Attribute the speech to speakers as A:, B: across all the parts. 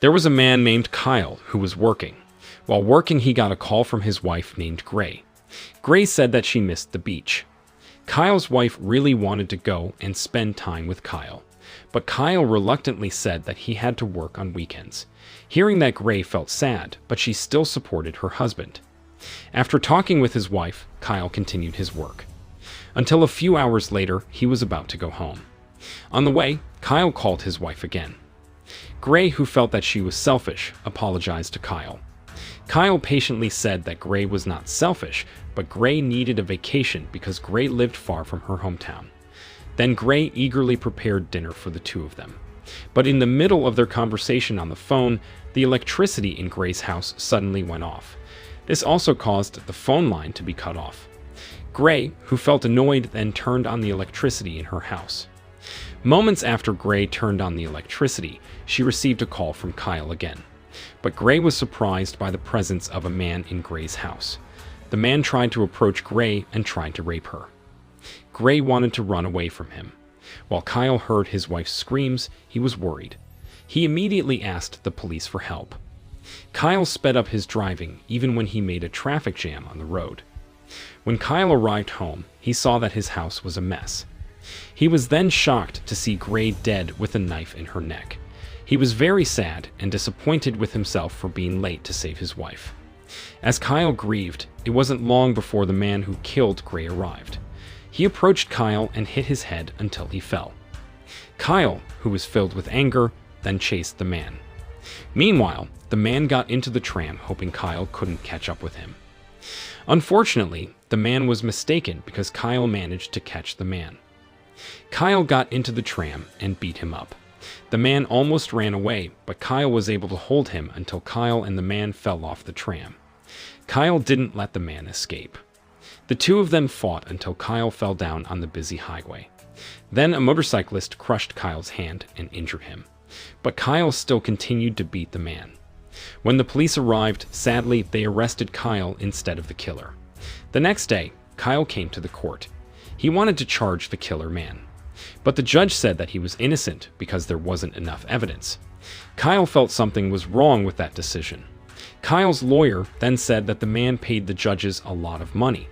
A: There was a man named Kyle who was working. While working, he got a call from his wife named Gray. Gray said that she missed the beach. Kyle's wife really wanted to go and spend time with Kyle, but Kyle reluctantly said that he had to work on weekends. Hearing that, Gray felt sad, but she still supported her husband. After talking with his wife, Kyle continued his work. Until a few hours later, he was about to go home. On the way, Kyle called his wife again. Gray, who felt that she was selfish, apologized to Kyle. Kyle patiently said that Gray was not selfish, but Gray needed a vacation because Gray lived far from her hometown. Then Gray eagerly prepared dinner for the two of them. But in the middle of their conversation on the phone, the electricity in Gray's house suddenly went off. This also caused the phone line to be cut off. Gray, who felt annoyed, then turned on the electricity in her house. Moments after Gray turned on the electricity, she received a call from Kyle again. But Gray was surprised by the presence of a man in Gray's house. The man tried to approach Gray and tried to rape her. Gray wanted to run away from him. While Kyle heard his wife's screams, he was worried. He immediately asked the police for help. Kyle sped up his driving even when he made a traffic jam on the road. When Kyle arrived home, he saw that his house was a mess. He was then shocked to see Gray dead with a knife in her neck. He was very sad and disappointed with himself for being late to save his wife. As Kyle grieved, it wasn't long before the man who killed Gray arrived. He approached Kyle and hit his head until he fell. Kyle, who was filled with anger, then chased the man. Meanwhile, the man got into the tram hoping Kyle couldn't catch up with him. Unfortunately, the man was mistaken because Kyle managed to catch the man. Kyle got into the tram and beat him up. The man almost ran away, but Kyle was able to hold him until Kyle and the man fell off the tram. Kyle didn't let the man escape. The two of them fought until Kyle fell down on the busy highway. Then a motorcyclist crushed Kyle's hand and injured him. But Kyle still continued to beat the man. When the police arrived, sadly, they arrested Kyle instead of the killer. The next day, Kyle came to the court. He wanted to charge the killer man. But the judge said that he was innocent because there wasn't enough evidence. Kyle felt something was wrong with that decision. Kyle's lawyer then said that the man paid the judges a lot of money.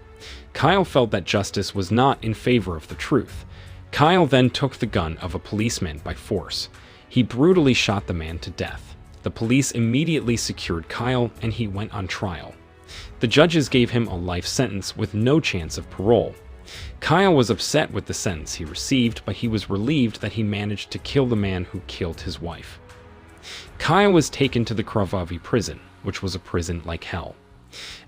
A: Kyle felt that justice was not in favor of the truth. Kyle then took the gun of a policeman by force. He brutally shot the man to death. The police immediately secured Kyle and he went on trial. The judges gave him a life sentence with no chance of parole. Kyle was upset with the sentence he received, but he was relieved that he managed to kill the man who killed his wife. Kyle was taken to the Krvavi prison, which was a prison like hell.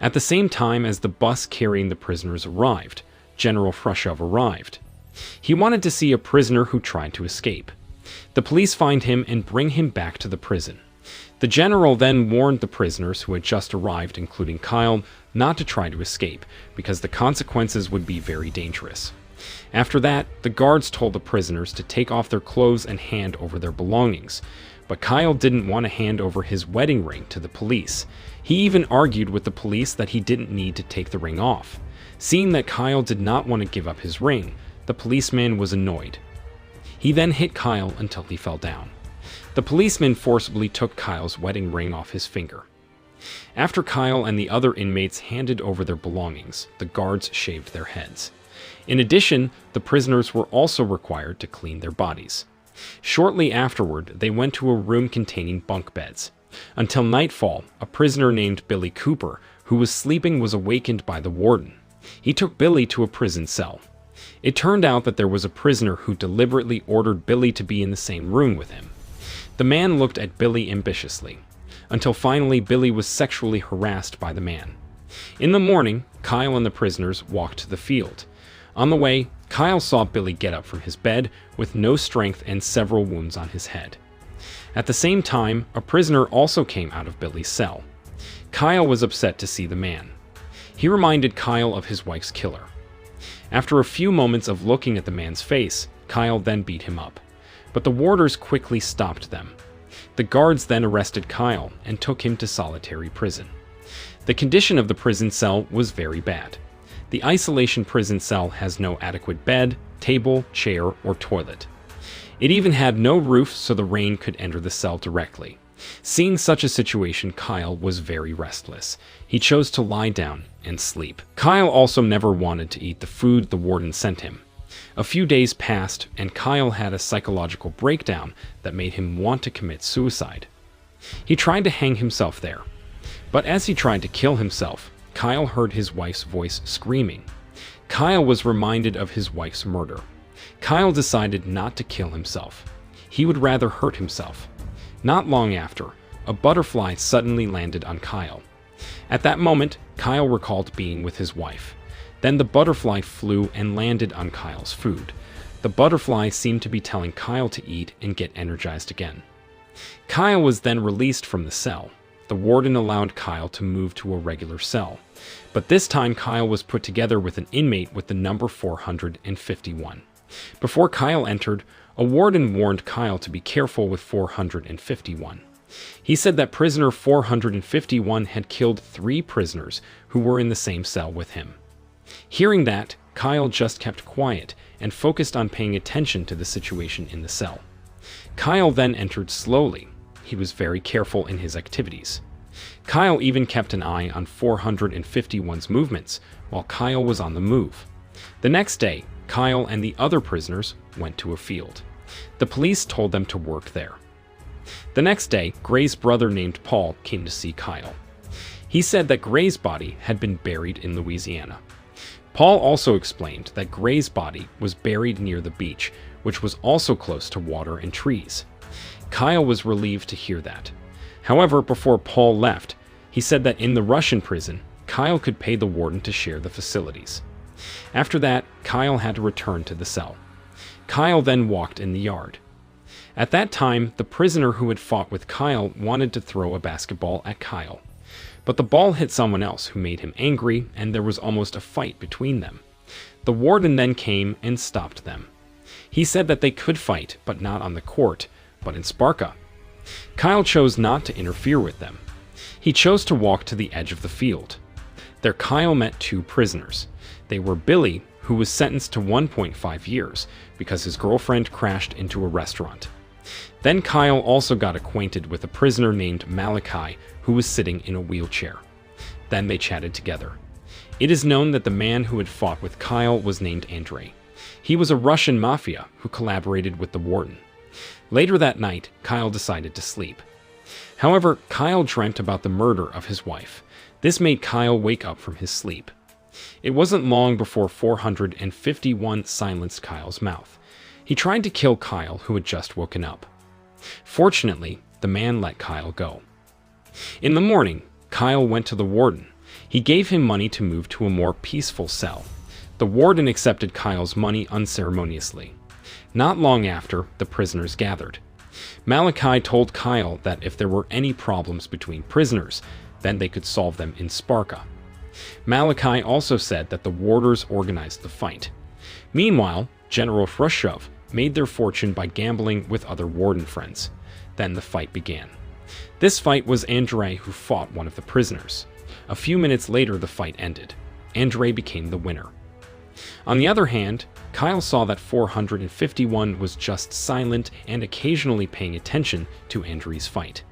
A: At the same time as the bus carrying the prisoners arrived, General Khrushchev arrived. He wanted to see a prisoner who tried to escape. The police find him and bring him back to the prison. The general then warned the prisoners who had just arrived, including Kyle, not to try to escape, because the consequences would be very dangerous. After that, the guards told the prisoners to take off their clothes and hand over their belongings. But Kyle didn't want to hand over his wedding ring to the police. He even argued with the police that he didn't need to take the ring off. Seeing that Kyle did not want to give up his ring, the policeman was annoyed. He then hit Kyle until he fell down. The policeman forcibly took Kyle's wedding ring off his finger. After Kyle and the other inmates handed over their belongings, the guards shaved their heads. In addition, the prisoners were also required to clean their bodies. Shortly afterward, they went to a room containing bunk beds. Until nightfall, a prisoner named Billy Cooper, who was sleeping, was awakened by the warden. He took Billy to a prison cell. It turned out that there was a prisoner who deliberately ordered Billy to be in the same room with him. The man looked at Billy ambitiously, until finally Billy was sexually harassed by the man. In the morning, Kyle and the prisoners walked to the field. On the way, Kyle saw Billy get up from his bed with no strength and several wounds on his head. At the same time, a prisoner also came out of Billy's cell. Kyle was upset to see the man. He reminded Kyle of his wife's killer. After a few moments of looking at the man's face, Kyle then beat him up. But the warders quickly stopped them. The guards then arrested Kyle and took him to solitary prison. The condition of the prison cell was very bad. The isolation prison cell has no adequate bed, table, chair, or toilet. It even had no roof so the rain could enter the cell directly. Seeing such a situation, Kyle was very restless. He chose to lie down and sleep. Kyle also never wanted to eat the food the warden sent him. A few days passed, and Kyle had a psychological breakdown that made him want to commit suicide. He tried to hang himself there. But as he tried to kill himself, Kyle heard his wife's voice screaming. Kyle was reminded of his wife's murder. Kyle decided not to kill himself. He would rather hurt himself. Not long after, a butterfly suddenly landed on Kyle. At that moment, Kyle recalled being with his wife. Then the butterfly flew and landed on Kyle's food. The butterfly seemed to be telling Kyle to eat and get energized again. Kyle was then released from the cell. The warden allowed Kyle to move to a regular cell. But this time Kyle was put together with an inmate with the number 451. Before Kyle entered, a warden warned Kyle to be careful with 451. He said that prisoner 451 had killed 3 prisoners who were in the same cell with him. Hearing that, Kyle just kept quiet and focused on paying attention to the situation in the cell. Kyle then entered slowly. He was very careful in his activities. Kyle even kept an eye on 451's movements while Kyle was on the move. The next day, Kyle and the other prisoners went to a field. The police told them to work there. The next day, Gray's brother named Paul came to see Kyle. He said that Gray's body had been buried in Louisiana. Paul also explained that Gray's body was buried near the beach, which was also close to water and trees. Kyle was relieved to hear that. However, before Paul left, he said that in the Russian prison, Kyle could pay the warden to share the facilities. After that, Kyle had to return to the cell. Kyle then walked in the yard. At that time, the prisoner who had fought with Kyle wanted to throw a basketball at Kyle. But the ball hit someone else who made him angry, and there was almost a fight between them. The warden then came and stopped them. He said that they could fight, but not on the court, but in Sparka. Kyle chose not to interfere with them. He chose to walk to the edge of the field. There Kyle met 2 prisoners. They were Billy, who was sentenced to 1.5 years because his girlfriend crashed into a restaurant. Then Kyle also got acquainted with a prisoner named Malachi, who was sitting in a wheelchair. Then they chatted together. It is known that the man who had fought with Kyle was named Andrei. He was a Russian mafia who collaborated with the warden. Later that night, Kyle decided to sleep. However, Kyle dreamt about the murder of his wife. This made Kyle wake up from his sleep. It wasn't long before 451 silenced Kyle's mouth. He tried to kill Kyle, who had just woken up. Fortunately, the man let Kyle go. In the morning, Kyle went to the warden. He gave him money to move to a more peaceful cell. The warden accepted Kyle's money unceremoniously. Not long after, the prisoners gathered. Malachi told Kyle that if there were any problems between prisoners, then they could solve them in Sparka. Malachi also said that the warders organized the fight. Meanwhile, General Khrushchev made their fortune by gambling with other warden friends. Then the fight began. This fight was Andrei who fought one of the prisoners. A few minutes later, the fight ended. Andrei became the winner. On the other hand, Kyle saw that 451 was just silent and occasionally paying attention to Andrei's fight.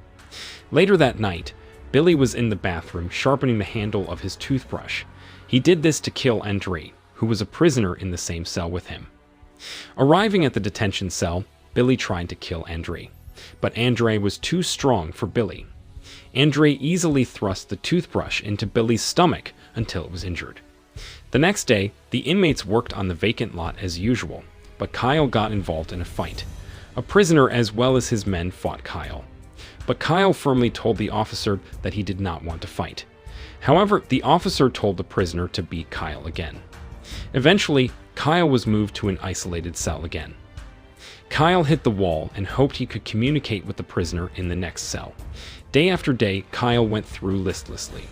A: Later that night, Billy was in the bathroom sharpening the handle of his toothbrush. He did this to kill Andrei, who was a prisoner in the same cell with him. Arriving at the detention cell, Billy tried to kill Andrei, but Andrei was too strong for Billy. Andrei easily thrust the toothbrush into Billy's stomach until it was injured. The next day, the inmates worked on the vacant lot as usual, but Kyle got involved in a fight. A prisoner as well as his men fought Kyle. But Kyle firmly told the officer that he did not want to fight. However, the officer told the prisoner to beat Kyle again. Eventually, Kyle was moved to an isolated cell again. Kyle hit the wall and hoped he could communicate with the prisoner in the next cell. Day after day, Kyle went through listlessly.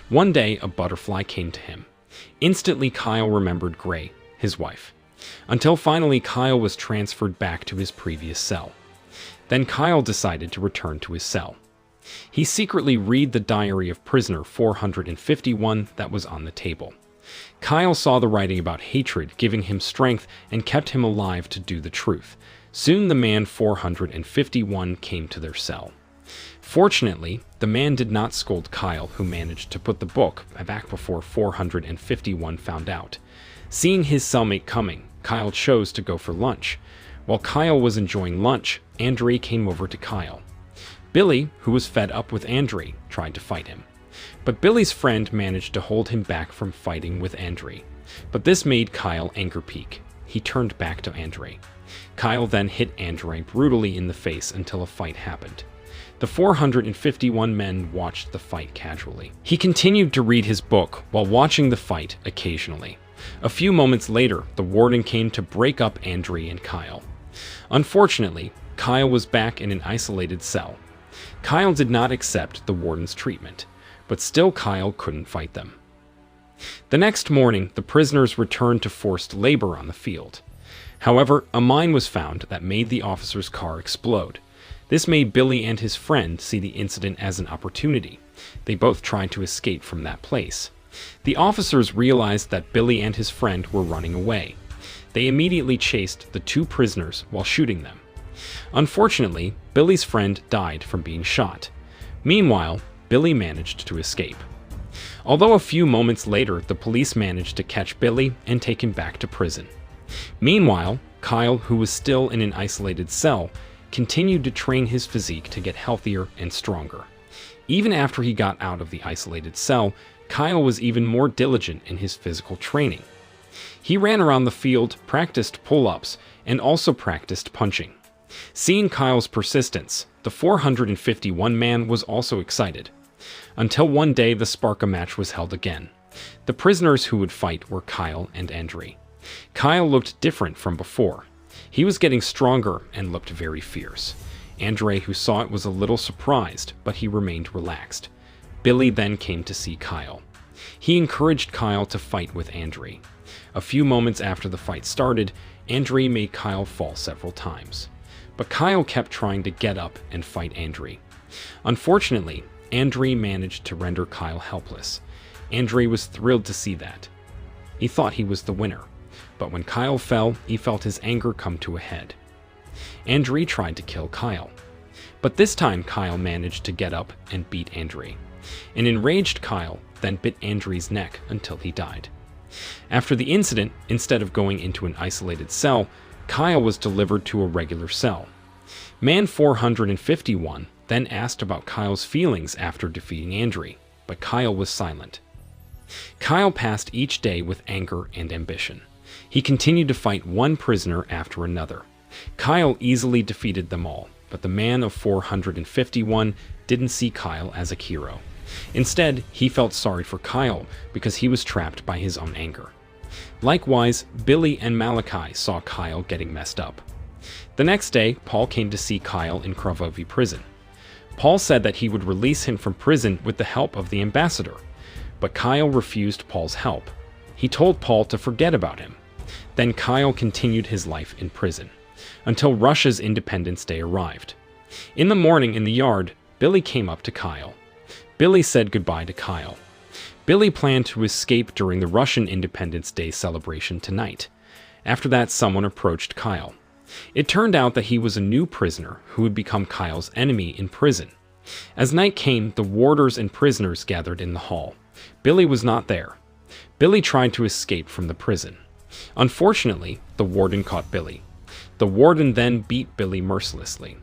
A: One day, a butterfly came to him. Instantly, Kyle remembered Gray, his wife. Until finally, Kyle was transferred back to his previous cell. Then Kyle decided to return to his cell. He secretly read the diary of prisoner 451 that was on the table. Kyle saw the writing about hatred giving him strength and kept him alive to do the truth. Soon the man 451 came to their cell. Fortunately, the man did not scold Kyle, who managed to put the book back before 451 found out. Seeing his cellmate coming, Kyle chose to go for lunch. While Kyle was enjoying lunch, Andre came over to Kyle. Billy, who was fed up with Andre, tried to fight him. But Billy's friend managed to hold him back from fighting with Andre. But this made Kyle anger peak. He turned back to Andre. Kyle then hit Andre brutally in the face until a fight happened. The 451 men watched the fight casually. He continued to read his book while watching the fight occasionally. A few moments later, the warden came to break up Andre and Kyle. Unfortunately, Kyle was back in an isolated cell. Kyle did not accept the warden's treatment, but still Kyle couldn't fight them. The next morning, the prisoners returned to forced labor on the field. However, a mine was found that made the officer's car explode. This made Billy and his friend see the incident as an opportunity. They both tried to escape from that place. The officers realized that Billy and his friend were running away. They immediately chased the two prisoners while shooting them. Unfortunately, Billy's friend died from being shot. Meanwhile, Billy managed to escape. Although a few moments later, the police managed to catch Billy and take him back to prison. Meanwhile, Kyle, who was still in an isolated cell, continued to train his physique to get healthier and stronger. Even after he got out of the isolated cell, Kyle was even more diligent in his physical training. He ran around the field, practiced pull-ups, and also practiced punching. Seeing Kyle's persistence, the 451 man was also excited. Until one day the Sparka match was held again. The prisoners who would fight were Kyle and Andre. Kyle looked different from before. He was getting stronger and looked very fierce. Andre, who saw it, was a little surprised, but he remained relaxed. Billy then came to see Kyle. He encouraged Kyle to fight with Andre. A few moments after the fight started, Andre made Kyle fall several times. But Kyle kept trying to get up and fight Andre. Unfortunately, Andre managed to render Kyle helpless. Andre was thrilled to see that. He thought he was the winner. But when Kyle fell, he felt his anger come to a head. Andre tried to kill Kyle. But this time Kyle managed to get up and beat Andre. An enraged Kyle then bit Andre's neck until he died. After the incident, instead of going into an isolated cell, Kyle was delivered to a regular cell. Man 451 then asked about Kyle's feelings after defeating Andre, but Kyle was silent. Kyle passed each day with anger and ambition. He continued to fight one prisoner after another. Kyle easily defeated them all, but the man of 451 didn't see Kyle as a hero. Instead, he felt sorry for Kyle because he was trapped by his own anger. Likewise, Billy and Malachi saw Kyle getting messed up. The next day, Paul came to see Kyle in Kravovi prison. Paul said that he would release him from prison with the help of the ambassador, but Kyle refused Paul's help. He told Paul to forget about him. Then Kyle continued his life in prison, until Russia's Independence Day arrived. In the morning in the yard, Billy came up to Kyle. Billy said goodbye to Kyle. Billy planned to escape during the Russian Independence Day celebration tonight. After that, someone approached Kyle. It turned out that he was a new prisoner who would become Kyle's enemy in prison. As night came, the warders and prisoners gathered in the hall. Billy was not there. Billy tried to escape from the prison. Unfortunately, the warden caught Billy. The warden then beat Billy mercilessly.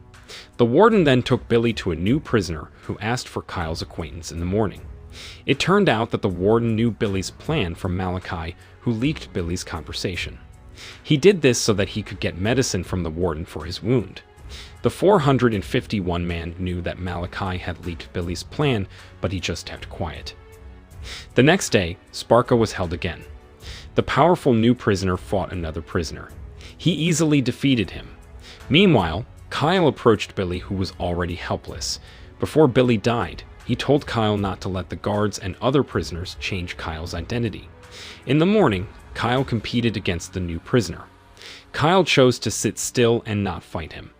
A: The warden then took Billy to a new prisoner who asked for Kyle's acquaintance in the morning. It turned out that the warden knew Billy's plan from Malachi, who leaked Billy's conversation. He did this so that he could get medicine from the warden for his wound. The 451 man knew that Malachi had leaked Billy's plan, but he just kept quiet. The next day, Sparka was held again. The powerful new prisoner fought another prisoner. He easily defeated him. Meanwhile, Kyle approached Billy, who was already helpless. Before Billy died, he told Kyle not to let the guards and other prisoners change Kyle's identity. In the morning, Kyle competed against the new prisoner. Kyle chose to sit still and not fight him.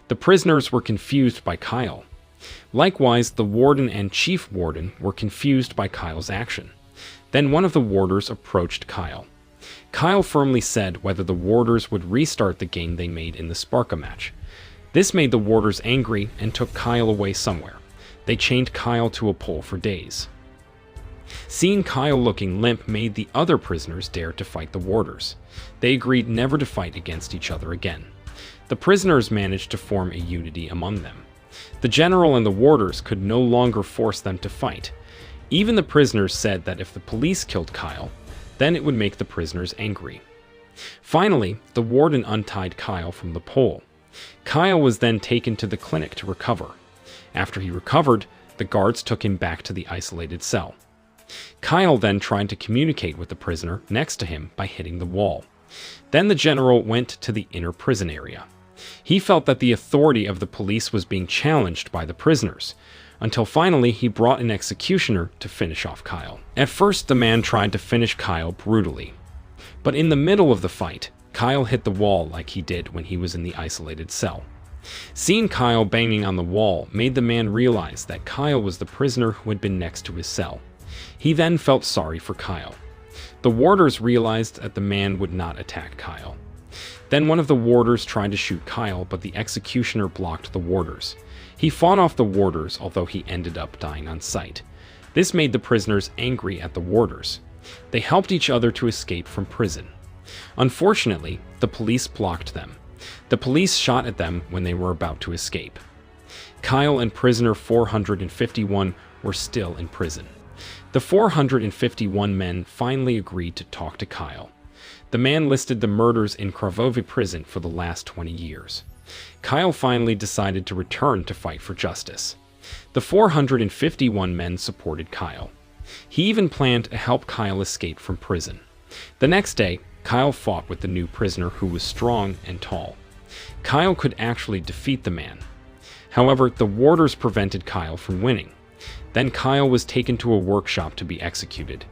A: The prisoners were confused by Kyle. Likewise, the warden and chief warden were confused by Kyle's action. Then one of the warders approached Kyle. Kyle firmly said whether the warders would restart the game they made in the Sparka match. This made the warders angry and took Kyle away somewhere. They chained Kyle to a pole for days. Seeing Kyle looking limp made the other prisoners dare to fight the warders. They agreed never to fight against each other again. The prisoners managed to form a unity among them. The general and the warders could no longer force them to fight. Even the prisoners said that if the police killed Kyle, then it would make the prisoners angry. Finally, the warden untied Kyle from the pole. Kyle was then taken to the clinic to recover. After he recovered, the guards took him back to the isolated cell. Kyle then tried to communicate with the prisoner next to him by hitting the wall. Then the general went to the inner prison area. He felt that the authority of the police was being challenged by the prisoners, until finally he brought an executioner to finish off Kyle. At first, the man tried to finish Kyle brutally. But in the middle of the fight, Kyle hit the wall like he did when he was in the isolated cell. Seeing Kyle banging on the wall made the man realize that Kyle was the prisoner who had been next to his cell. He then felt sorry for Kyle. The warders realized that the man would not attack Kyle. Then one of the warders tried to shoot Kyle, but the executioner blocked the warders. He fought off the warders, although he ended up dying on sight. This made the prisoners angry at the warders. They helped each other to escape from prison. Unfortunately, the police blocked them. The police shot at them when they were about to escape. Kyle and prisoner 451 were still in prison. The 451 men finally agreed to talk to Kyle. The man listed the murders in Cravovi prison for the last 20 years. Kyle finally decided to return to fight for justice. The 451 men supported Kyle. He even planned to help Kyle escape from prison. The next day, Kyle fought with the new prisoner who was strong and tall. Kyle could actually defeat the man. However, the warders prevented Kyle from winning. Then Kyle was taken to a workshop to be executed.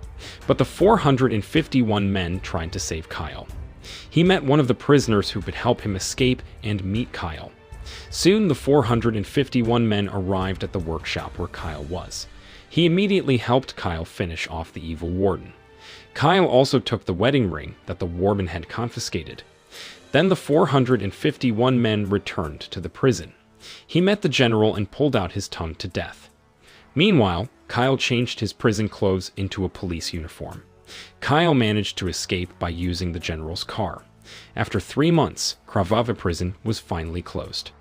A: But the 451 men tried to save Kyle. He met one of the prisoners who could help him escape and meet Kyle. Soon the 451 men arrived at the workshop where Kyle was. He immediately helped Kyle finish off the evil warden. Kyle also took the wedding ring that the warden had confiscated. Then the 451 men returned to the prison. He met the general and pulled out his tongue to death. Meanwhile, Kyle changed his prison clothes into a police uniform. Kyle managed to escape by using the general's car. After 3 months, Cravovi prison was finally closed.